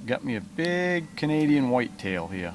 Got me a big Canadian whitetail here.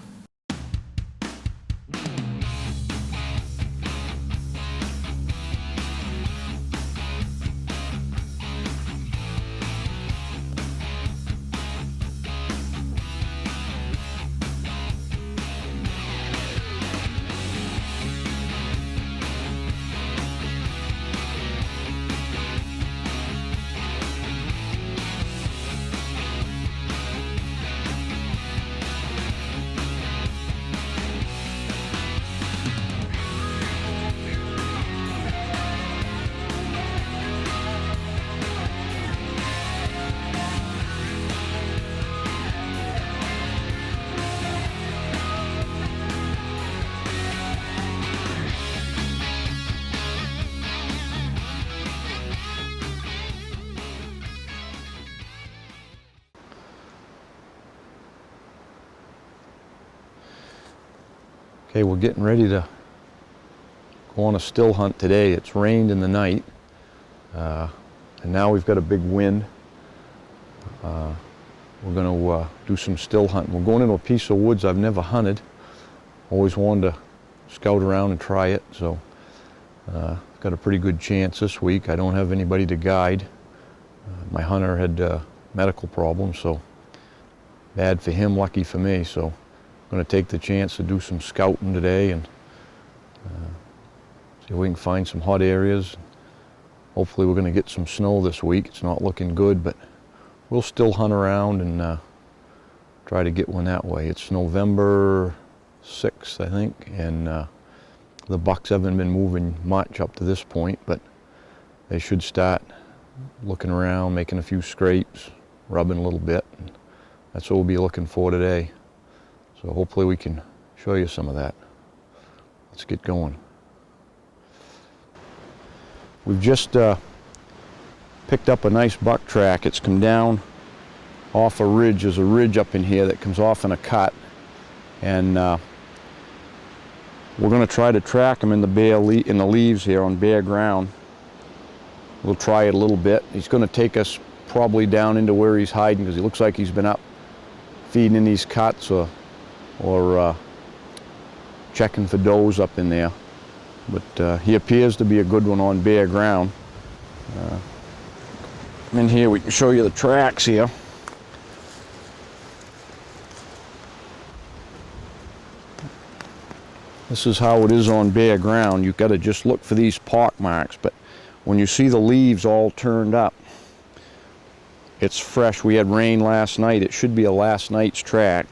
Okay, we're getting ready to go on a still hunt today. It's rained in the night, and now we've got a big wind. We're going to do some still hunting. We're going into a piece of woods I've never hunted. Always wanted to scout around and try it, so got a pretty good chance this week. I don't have anybody to guide. My hunter had medical problems, so bad for him, lucky for me. So going to take the chance to do some scouting today and see if we can find some hot areas. Hopefully we're going to get some snow this week. It's not looking good, but we'll still hunt around and try to get one that way. It's November 6th, I think, and the bucks haven't been moving much up to this point, but they should start looking around, making a few scrapes, rubbing a little bit. And that's what we'll be looking for today. So hopefully we can show you some of that. Let's get going. We've just picked up a nice buck track. It's come down off a ridge. There's a ridge up in here that comes off in a cut. And we're going to try to track him in the leaves here on bare ground. We'll try it a little bit. He's going to take us probably down into where he's hiding because he looks like he's been up feeding in these cuts or checking for does up in there. But he appears to be a good one on bare ground. In here we can show you the tracks here. This is how it is on bare ground. You've got to just look for these pock marks, but when you see the leaves all turned up, it's fresh. We had rain last night. It should be a last night's track.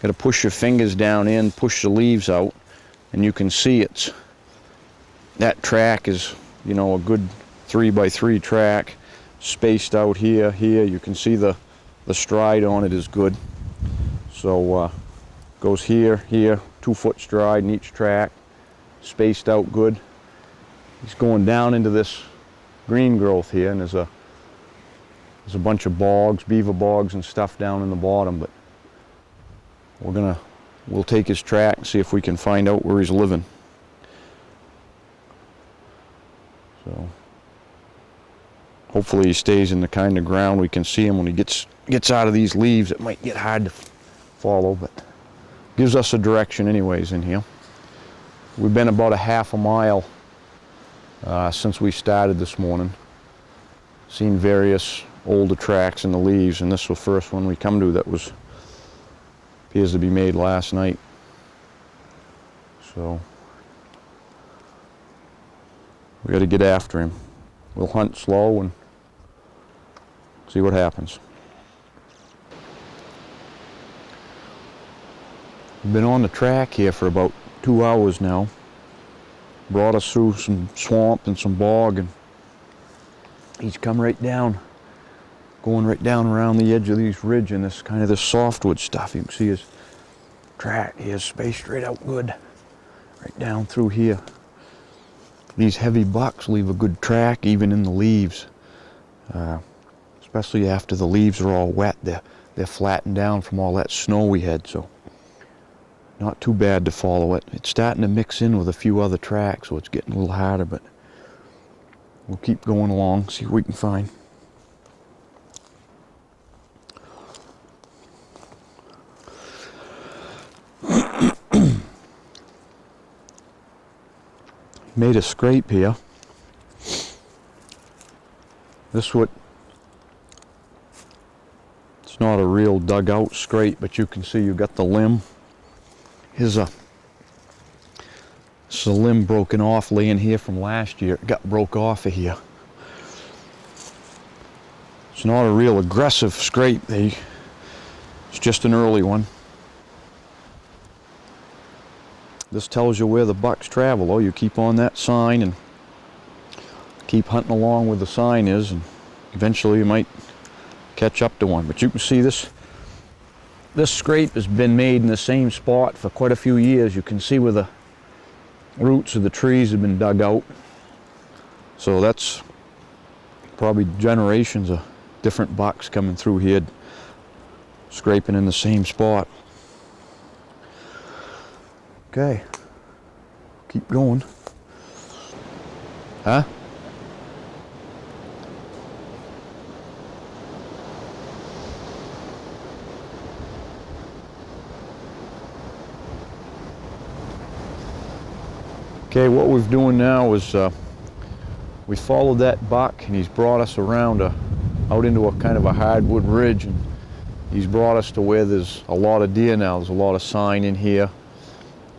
Got to push your fingers down in, push the leaves out, and you can see that track is, you know, a good 3x3 track, spaced out here. You can see the stride on it is good. So goes here, 2-foot stride in each track, spaced out good. He's going down into this green growth here, and there's a bunch of bogs, beaver bogs and stuff down in the bottom, but we'll take his track and see if we can find out where he's living. So hopefully he stays in the kind of ground we can see him. When he gets out of these leaves, it might get hard to follow, but gives us a direction anyways in here. We've been about a half a mile since we started this morning. Seen various older tracks in the leaves, and this was the first one we come to that appears to be made last night. So we got to get after him. We'll hunt slow and see what happens. We've been on the track here for about 2 hours now. Brought us through some swamp and some bog, and he's come right down, going right down around the edge of these ridge and this kind of this softwood stuff. You can see his track. He has spaced straight out good, right down through here. These heavy bucks leave a good track even in the leaves, especially after the leaves are all wet. They're flattened down from all that snow we had, so not too bad to follow it. It's starting to mix in with a few other tracks, so it's getting a little harder, but we'll keep going along, see what we can find. made a scrape here. It's not a real dug out scrape, but you can see you got the limb. This is a limb broken off laying here from last year. It got broke off of here. It's not a real aggressive scrape. It's just an early one. This tells you where the bucks travel. Oh, you keep on that sign and keep hunting along where the sign is, and eventually you might catch up to one. But you can see this scrape has been made in the same spot for quite a few years. You can see where the roots of the trees have been dug out. So that's probably generations of different bucks coming through here, scraping in the same spot. Okay, keep going. Huh? Okay, what we're doing now is we followed that buck, and he's brought us around out into a kind of a hardwood ridge, and he's brought us to where there's a lot of deer now. There's a lot of sign in here.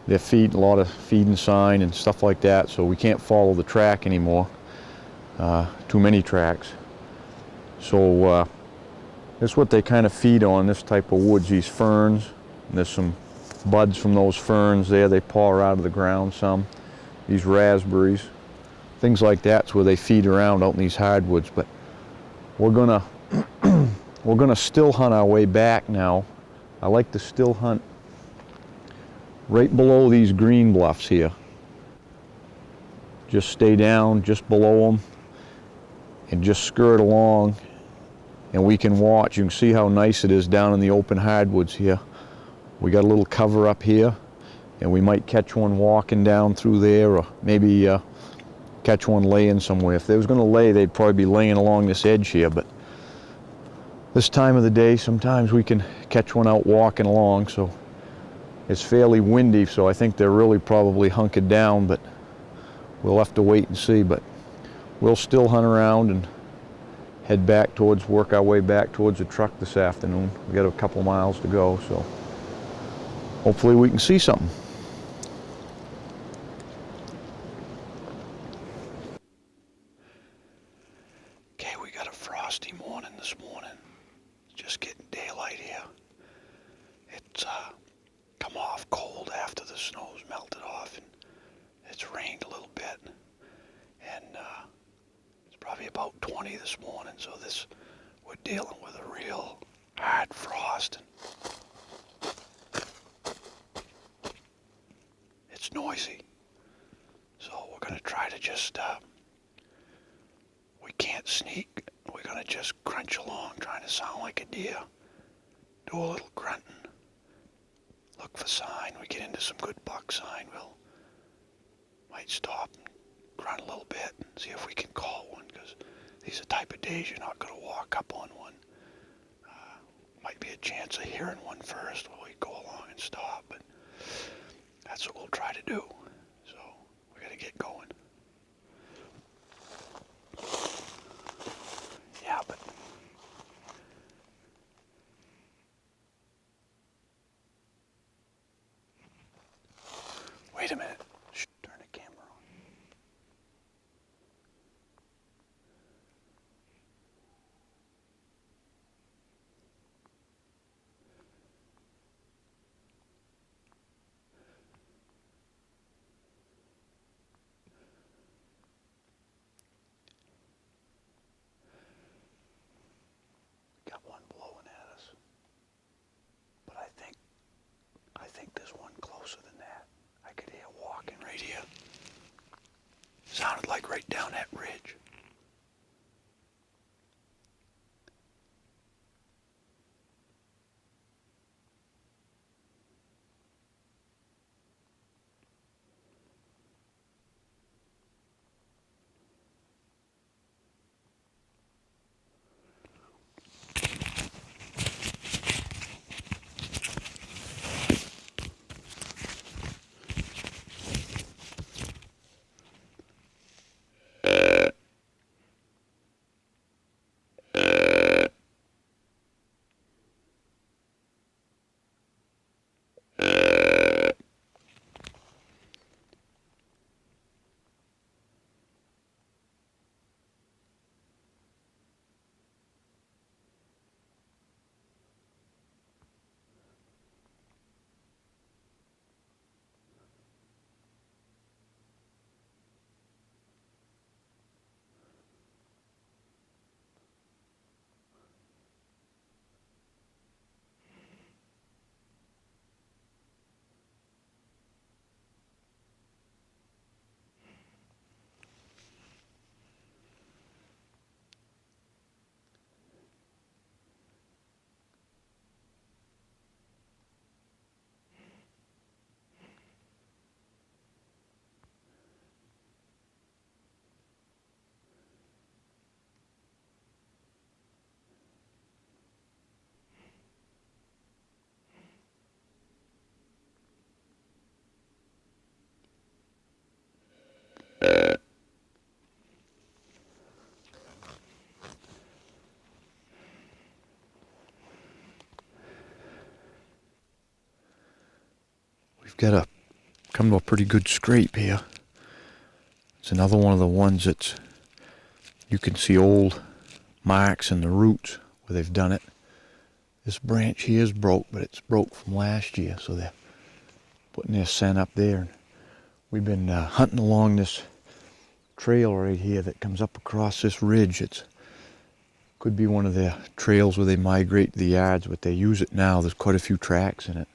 They're feeding, a lot of feeding sign and stuff like that, so we can't follow the track anymore. Too many tracks. So that's what they kind of feed on, this type of woods, these ferns. And there's some buds from those ferns there. They paw out of the ground some. These raspberries, things like that's where they feed around out in these hardwoods. But we're gonna still hunt our way back now. I like to still hunt right below these green bluffs here. Just stay down just below them and just skirt along, and we can watch. You can see how nice it is down in the open hardwoods here. We got a little cover up here, and we might catch one walking down through there, or maybe catch one laying somewhere. If they was going to lay, they'd probably be laying along this edge here, but this time of the day sometimes we can catch one out walking along. So it's fairly windy, so I think they're really probably hunkered down, but we'll have to wait and see. But we'll still hunt around and head back towards, work our way back towards the truck this afternoon. We got a couple miles to go, so hopefully we can see something. Okay, we got a frosty morning this morning. Just getting daylight here. It's come off cold after the snow's melted off, and it's rained a little bit. And it's probably about 20 this morning, so we're dealing with a real hard frost. It's noisy, so we're going to try to just, we can't sneak. We're going to just crunch along, trying to sound like a deer. Do a little grunting. Look for sign. We get into some good buck sign. We'll might stop and grunt a little bit and see if we can call one, because these are the type of days you're not going to walk up on one. Might be a chance of hearing one first while we go along and stop, but that's what we'll try to do. So we got to get going. Yeah, but wait a minute. Turn the camera on. Got one blowing at us, but I think there's one closer than that. I could hear walking right here. Sounded like right down that ridge. we've got a come to a pretty good scrape here. It's another one of the ones that's, you can see old marks in the roots where they've done it. This branch here is broke, but it's broke from last year, so they're putting their scent up there. We've been hunting along this trail right here that comes up across this ridge. It could be one of their trails where they migrate to the yards, but they use it now. There's quite a few tracks in it.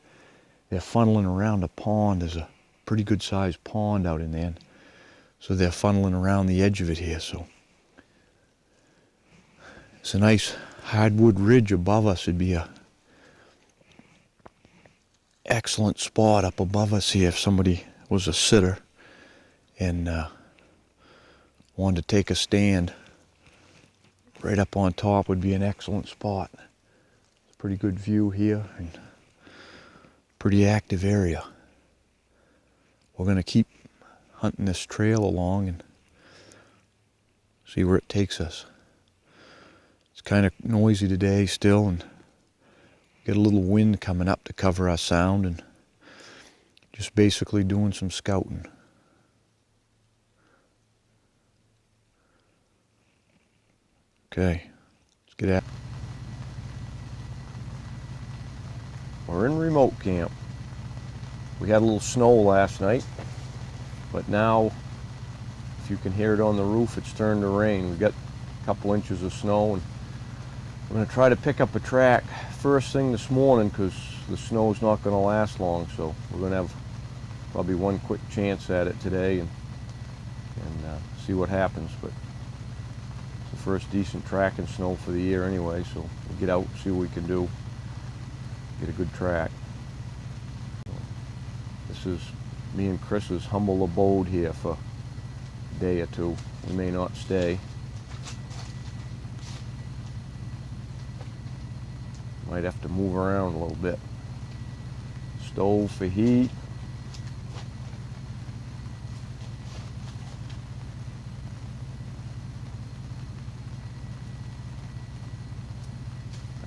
They're funneling around a pond. There's a pretty good sized pond out in there. So they're funneling around the edge of it here. So it's a nice hardwood ridge above us. It'd be a excellent spot up above us here if somebody was a sitter and wanted to take a stand. Right up on top would be an excellent spot. It's a pretty good view here and pretty active area. We're going to keep hunting this trail along and see where it takes us. It's kind of noisy today still, and get a little wind coming up to cover our sound, and just basically doing some scouting. Okay, let's get at it. We're in remote camp. We had a little snow last night, but now, if you can hear it on the roof, it's turned to rain. We've got a couple inches of snow, and we're going to try to pick up a track first thing this morning because the snow's not going to last long. So we're going to have probably one quick chance at it today and see what happens. But it's the first decent track in snow for the year anyway, so we'll get out and see what we can do. Get a good track. This is me and Chris's humble abode here for a day or two. We may not stay. Might have to move around a little bit. Stove for heat.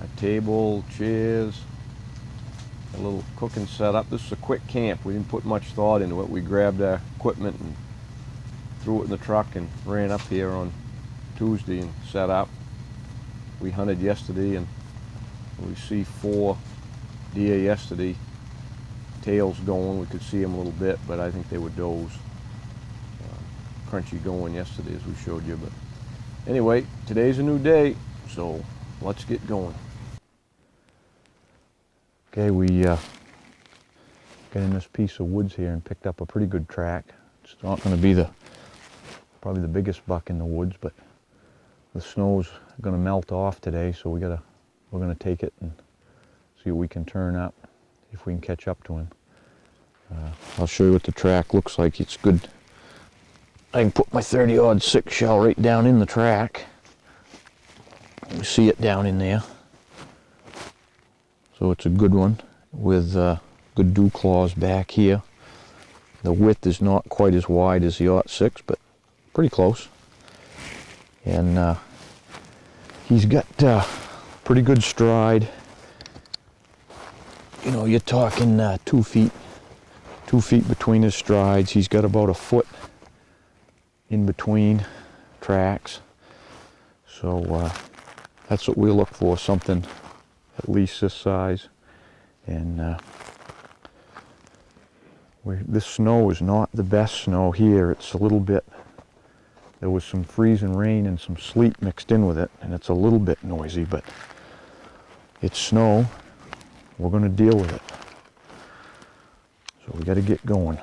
Our table, chairs, a little cooking setup. This is a quick camp. We didn't put much thought into it. We grabbed our equipment and threw it in the truck and ran up here on Tuesday and set up. We hunted yesterday and we see 4 deer yesterday, tails going. We could see them a little bit, but I think they were does. Crunchy going yesterday as we showed you. But anyway, today's a new day, so let's get going. Okay, we got in this piece of woods here and picked up a pretty good track. It's not going to be probably the biggest buck in the woods, but the snow's going to melt off today, so we're going to take it and see what we can turn up, if we can catch up to him. I'll show you what the track looks like. It's good. I can put my 30-aught 6 shell right down in the track. You see it down in there. So it's a good one with good dew claws back here. The width is not quite as wide as the aught 6, but pretty close. And he's got pretty good stride. You know, you're talking 2 feet between his strides. He's got about a foot in between tracks. So that's what we look for, something at least this size. And this snow is not the best snow here. It's a little bit, there was some freezing rain and some sleet mixed in with it, and it's a little bit noisy, but it's snow. We're going to deal with it. So we got to get going.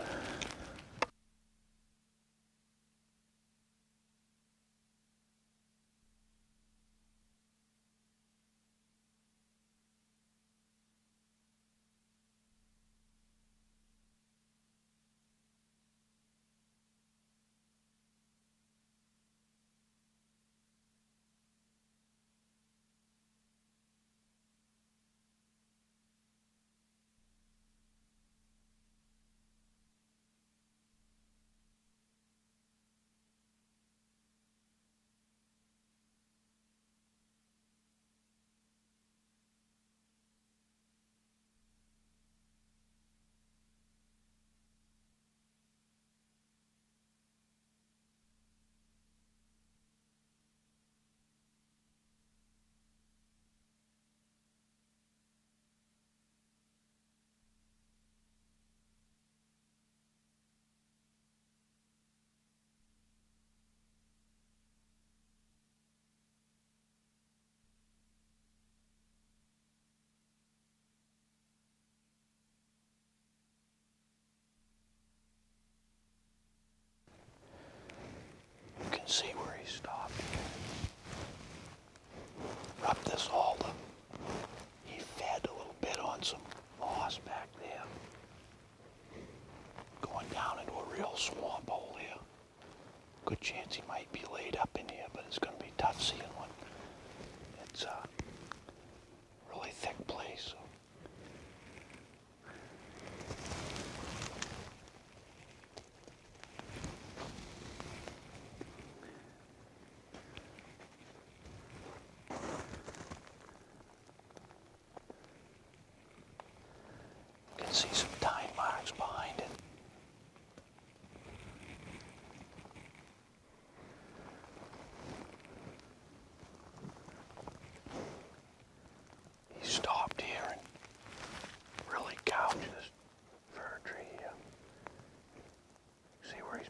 Good chance he might be laid up in here, but it's going to be tough seeing one. It's a really thick place. So. You can see some time marks behind it. He stopped here and really gouged this fir tree here. See where he's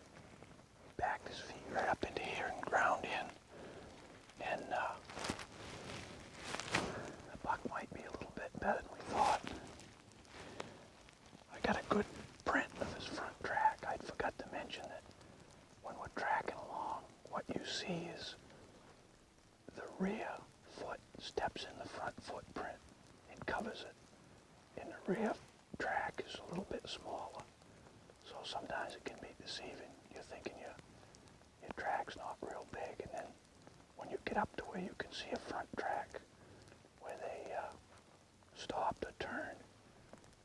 backed his feet right up into here and ground in. And the buck might be a little bit better than we thought. I got a good print of his front track. I forgot to mention that when we're tracking along, what you see is the rear foot steps in the front footprint. It covers it. And the rear track is a little bit smaller. So sometimes it can be deceiving. You're thinking your track's not real big, and then when you get up to where you can see a front track where they stopped or turned,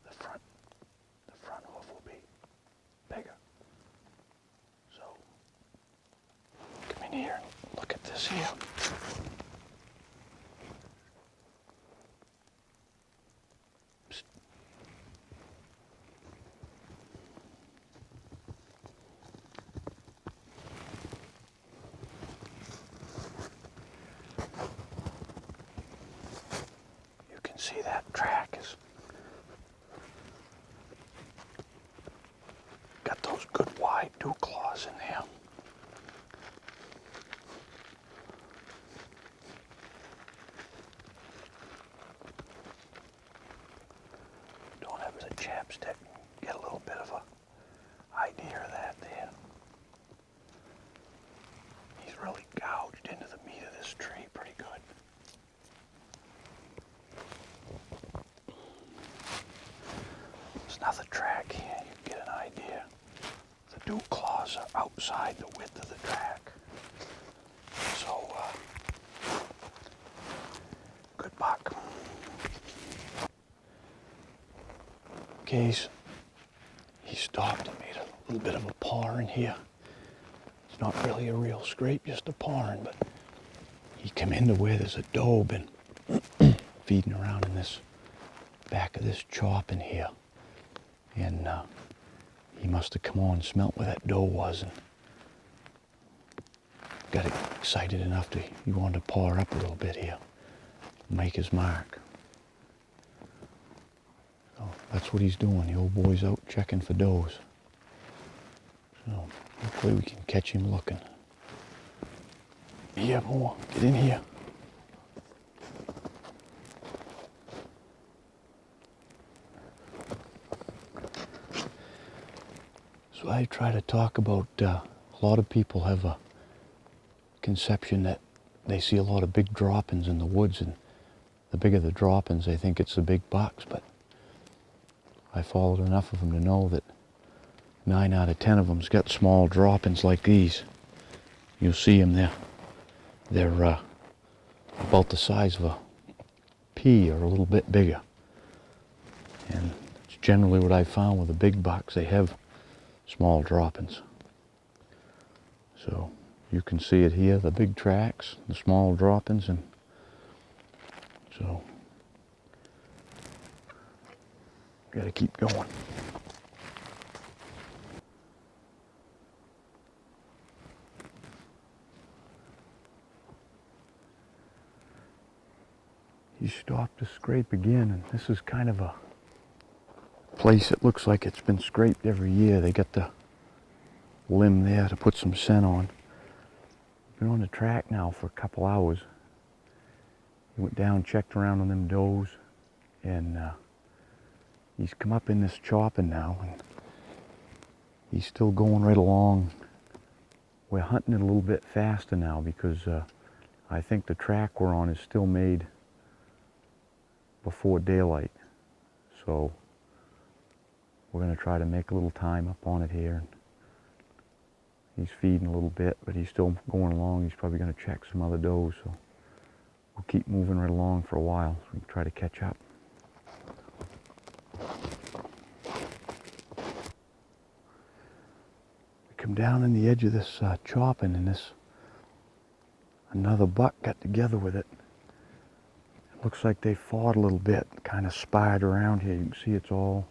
the front hoof will be bigger. So come in here and look at this here. Psst. You can see that track is got those good wide dew claws in there. Don't have the chapstick. Get a little bit of a idea of that there. He's really gouged into the meat of this tree pretty good. There's another track here. You can get an idea. The dew claws are outside the width of the track. So, good buck. Okay, he stopped and made a little bit of a paw in here. It's not really a real scrape, just a pawing, but he came into where there's a doe been feeding around in this back of this chop in here. And he must have come on and smelt where that doe was and got excited enough to, he wanted to paw her up a little bit here, make his mark. So that's what he's doing. The old boy's out checking for does. So hopefully we can catch him looking. Yeah, more. Get in here. So I try to talk about, a lot of people have a conception that they see a lot of big droppings in the woods, and the bigger the droppings, they think it's the big bucks, but I followed enough of them to know that 9 out of 10 of them's got small droppings like these. You'll see them, they're about the size of a pea or a little bit bigger. And it's generally what I found with the big bucks, they have small droppings. So you can see it here, the big tracks, the small droppings, and so got to keep going. He stopped to scrape again, and this is kind of a place that looks like it's been scraped every year. They got the limb there to put some scent on. Been on the track now for a couple hours. He went down, checked around on them does, and he's come up in this chopping now, and he's still going right along. We're hunting it a little bit faster now because I think the track we're on is still made before daylight. So we're going to try to make a little time up on it here and He's feeding a little bit, but he's still going along. He's probably going to check some other does, so we'll keep moving right along for a while so we can try to catch up. We come down in the edge of this chopping, and another buck got together with it. It looks like they fought a little bit, kind of spied around here. You can see it's all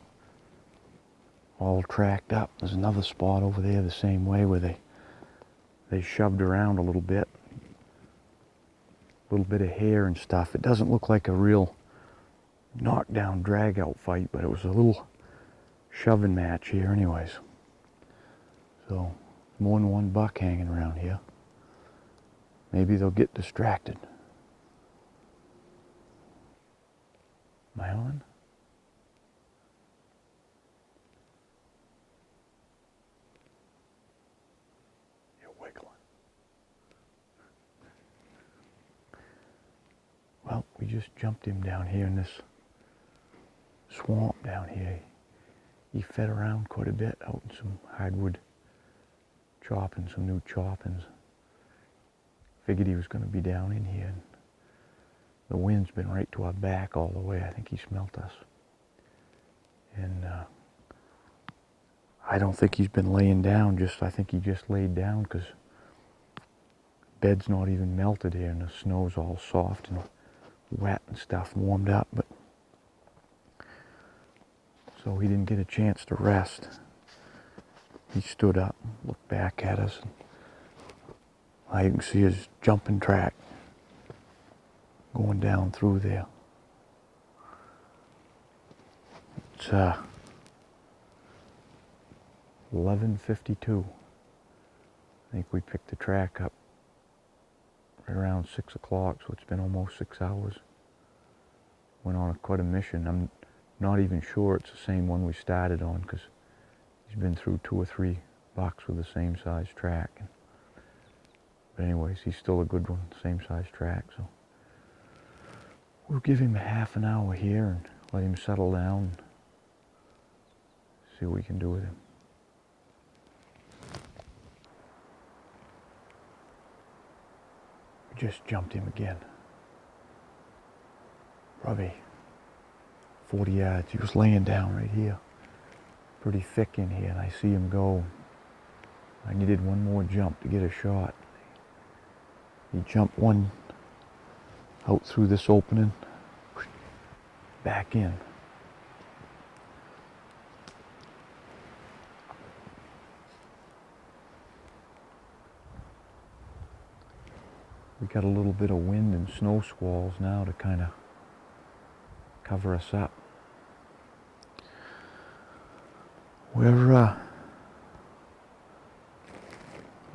tracked up. There's another spot over there the same way where they shoved around a little bit of hair and stuff. It doesn't look like a real knockdown drag out fight, but it was a little shoving match here anyways. So more than one buck hanging around here. Maybe they'll get distracted. Am I on? Well, we just jumped him down here in this swamp down here. He fed around quite a bit out in some hardwood chopping, some new choppings. Figured he was going to be down in here. And the wind's been right to our back all the way. I think he smelt us. And I don't think he's been laying down. I think he just laid down because bed's not even melted here and the snow's all soft and wet and stuff, warmed up, but so he didn't get a chance to rest. He stood up, looked back at us, and you can see his jumping track going down through there. It's 11:52. I think we picked the track up right around 6 o'clock, so it's been almost 6 hours. Went on quite a mission. I'm not even sure it's the same one we started on because he's been through 2 or 3 bucks with the same size track. But anyways, he's still a good one, same size track. So we'll give him a half an hour here and let him settle down and see what we can do with him. We just jumped him again. Probably 40 yards. He was laying down right here. Pretty thick in here, and I see him go. I needed one more jump to get a shot. He jumped one out through this opening, back in. We got a little bit of wind and snow squalls now to kind of cover us up. We're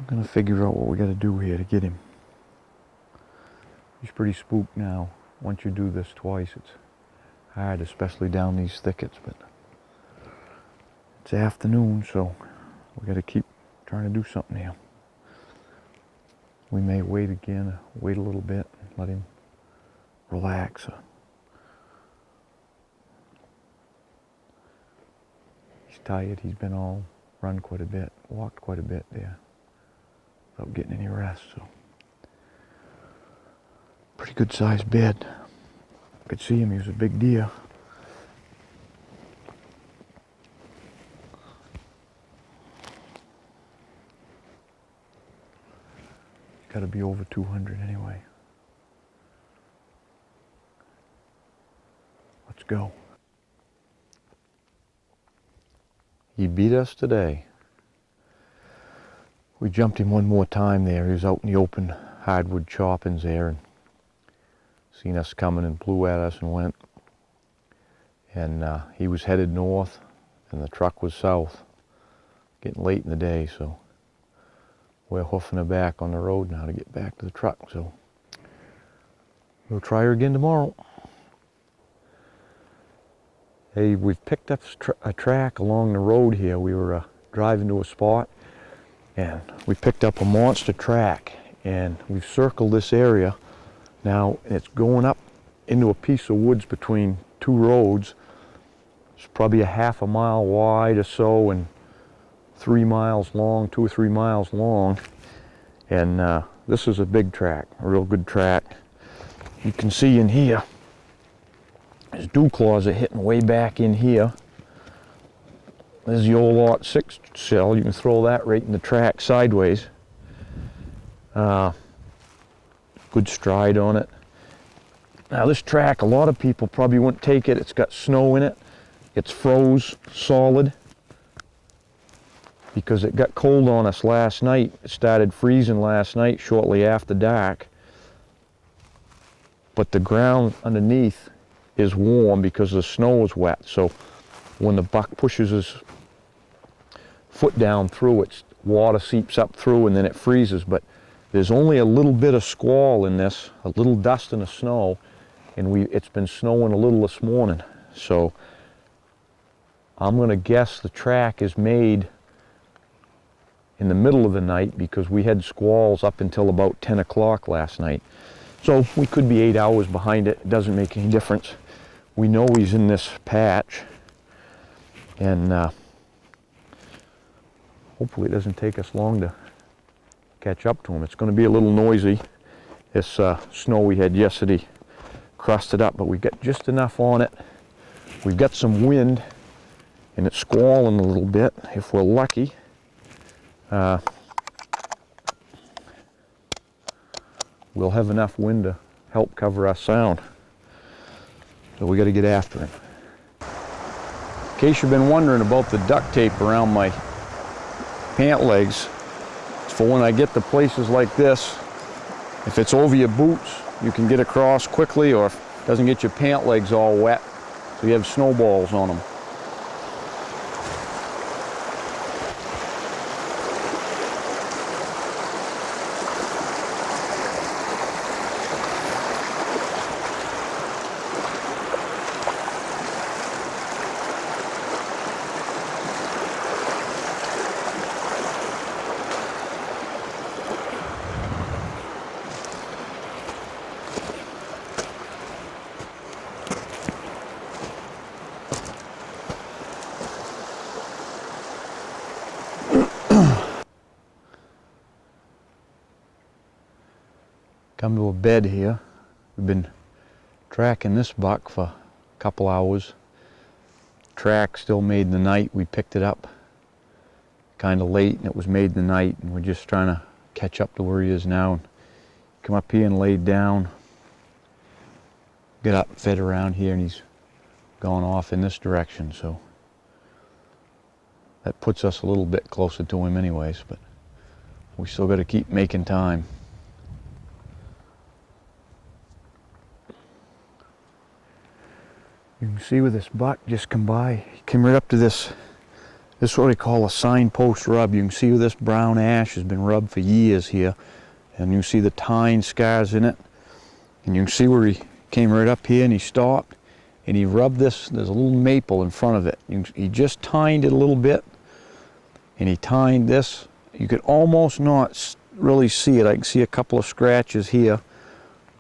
gonna figure out what we got to do here to get him. He's pretty spooked now. Once you do this twice, it's hard, especially down these thickets, but it's afternoon, so we got to keep trying to do something here. We may wait again, wait a little bit, and let him relax. He's tired. He's been all run quite a bit, walked quite a bit there without getting any rest. So pretty good sized bed. I could see him. He was a big deer. Got to be over 200 anyway. Let's go. He beat us today. We jumped him one more time there. He was out in the open hardwood choppings there and seen us coming and flew at us and went. And he was headed north and the truck was south. Getting late in the day, so we're hoofing her back on the road now to get back to the truck. So we'll try her again tomorrow. Hey, we've picked up a track along the road here. We were driving to a spot and we picked up a monster track, and we've circled this area now. It's going up into a piece of woods between 2 roads. It's probably a half a mile wide or so, and 3 miles long, 2 or 3 miles long. And this is a big track, a real good track. You can see in here, there's dew claws are hitting way back in here. There's the old lot 6 cell. You can throw that right in the track sideways. Good stride on it. Now this track, a lot of people probably wouldn't take it. It's got snow in it. It's froze solid because it got cold on us last night. It started freezing last night shortly after dark. But the ground underneath is warm because the snow is wet. So when the buck pushes his foot down through it, water seeps up through and then it freezes. But there's only a little bit of squall in this, a little dust and a snow, and it's been snowing a little this morning. So I'm going to guess the track is made in the middle of the night because we had squalls up until about 10 o'clock last night. So we could be 8 hours behind it. It doesn't make any difference. We know he's in this patch, and hopefully it doesn't take us long to catch up to him. It's going to be a little noisy. This snow we had yesterday crusted up, but we got just enough on it. We've got some wind, and it's squalling a little bit if we're lucky. We'll have enough wind to help cover our sound. So we got to get after him. In case you've been wondering about the duct tape around my pant legs, it's for when I get to places like this. If it's over your boots, you can get across quickly, or if it doesn't get your pant legs all wet, so you have snowballs on them. Come to a bed here. We've been tracking this buck for a couple hours. Track still made in the night. We picked it up kind of late and it was made in the night, and we're just trying to catch up to where he is now. And come up here and laid down, get up, fed around here, and he's gone off in this direction. So that puts us a little bit closer to him anyways, but we still got to keep making time. You can see where this buck just come by. He came right up to this is what they call a signpost rub. You can see where this brown ash has been rubbed for years here. And you can see the tine scars in it. And you can see where he came right up here and he stopped. And he rubbed this, there's a little maple in front of it. He just tined it a little bit. And he tined this. You could almost not really see it. I can see a couple of scratches here.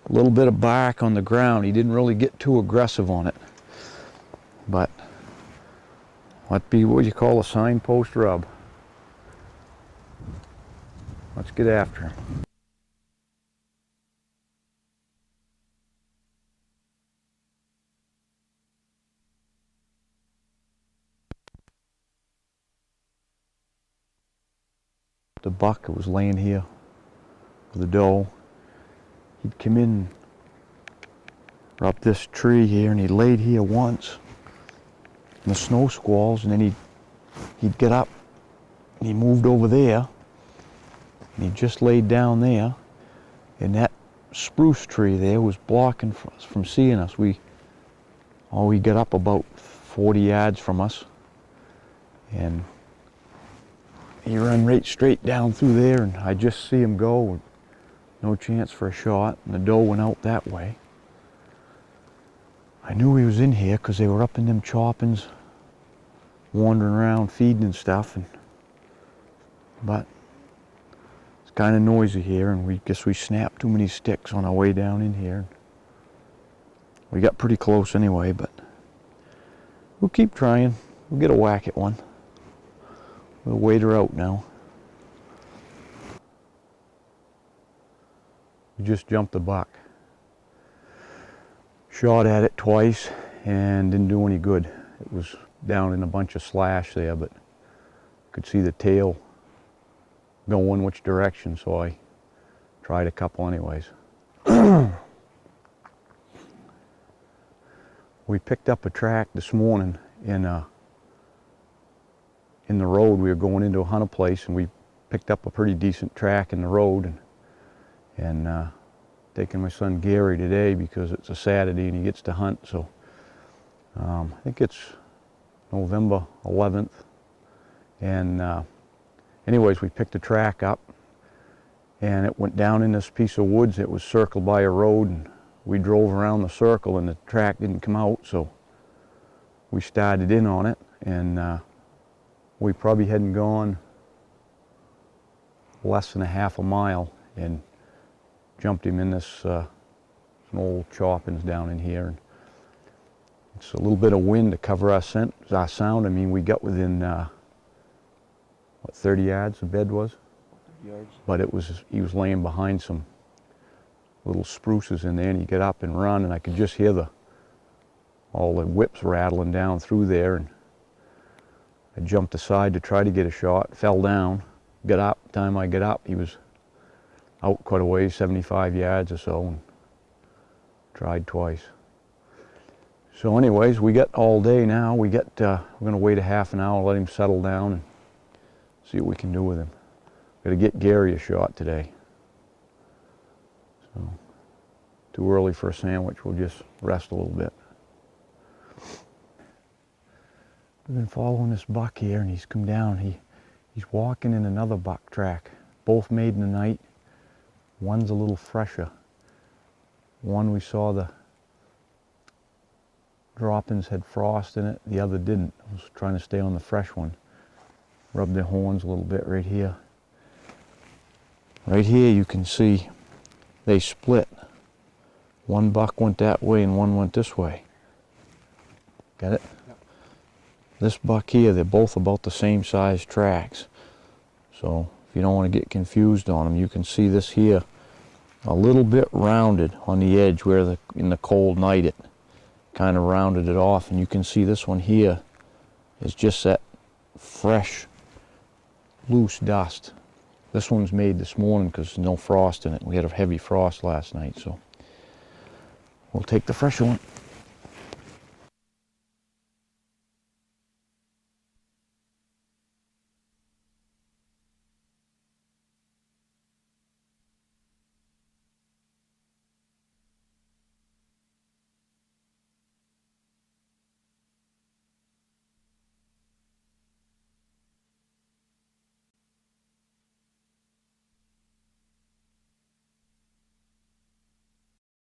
A little bit of bark on the ground. He didn't really get too aggressive on it. But that'd be what you call a signpost rub. Let's get after him. The buck was laying here with the doe. He'd come in up this tree here, and he laid here once in the snow squalls, and then he'd get up and he moved over there and he just laid down there, and that spruce tree there was blocking us from seeing us. We got up about 40 yards from us, and he ran right straight down through there, and I just see him go. No chance for a shot, and the doe went out that way. I knew he was in here because they were up in them choppings, wandering around feeding and stuff, but it's kind of noisy here, and we snapped too many sticks on our way down in here. We got pretty close anyway, but we'll keep trying. We'll get a whack at one. We'll wait her out now. We just jumped the buck. Shot at it twice and didn't do any good. It was down in a bunch of slash there, but could see the tail going which direction, so I tried a couple anyways. We picked up a track this morning in the road. We were going into a hunter place, and we picked up a pretty decent track in the road, and taking my son Gary today because it's a Saturday and he gets to hunt. So I think it's November 11th, and anyways, we picked a track up and it went down in this piece of woods. It was circled by a road, and we drove around the circle and the track didn't come out, so we started in on it, and we probably hadn't gone less than a half a mile and jumped him in this some old choppings down in here. And it's a little bit of wind to cover our sound. I mean, we got within what, 30 yards the bed was? 30 yards. But it was, he was laying behind some little spruces in there, and you get up and run, and I could just hear all the whips rattling down through there, and I jumped aside to try to get a shot, fell down, got up. The time I got up, he was out quite a ways, 75 yards or so, and tried twice. So anyways, we got all day now. We're gonna wait a half an hour, let him settle down, and see what we can do with him. Gotta get Gary a shot today. So, too early for a sandwich, we'll just rest a little bit. We've been following this buck here, and he's come down. He's walking in another buck track, both made in the night. One's a little fresher. One we saw the droppings had frost in it, the other didn't. I was trying to stay on the fresh one. Rub their horns a little bit right here. Right here you can see they split. One buck went that way and one went this way. Got it? Yep. This buck here, they're both about the same size tracks. So if you don't want to get confused on them, you can see this here a little bit rounded on the edge where in the cold night it kind of rounded it off, and you can see this one here is just that fresh, loose dust. This one's made this morning because there's no frost in it. We had a heavy frost last night, so we'll take the fresh one.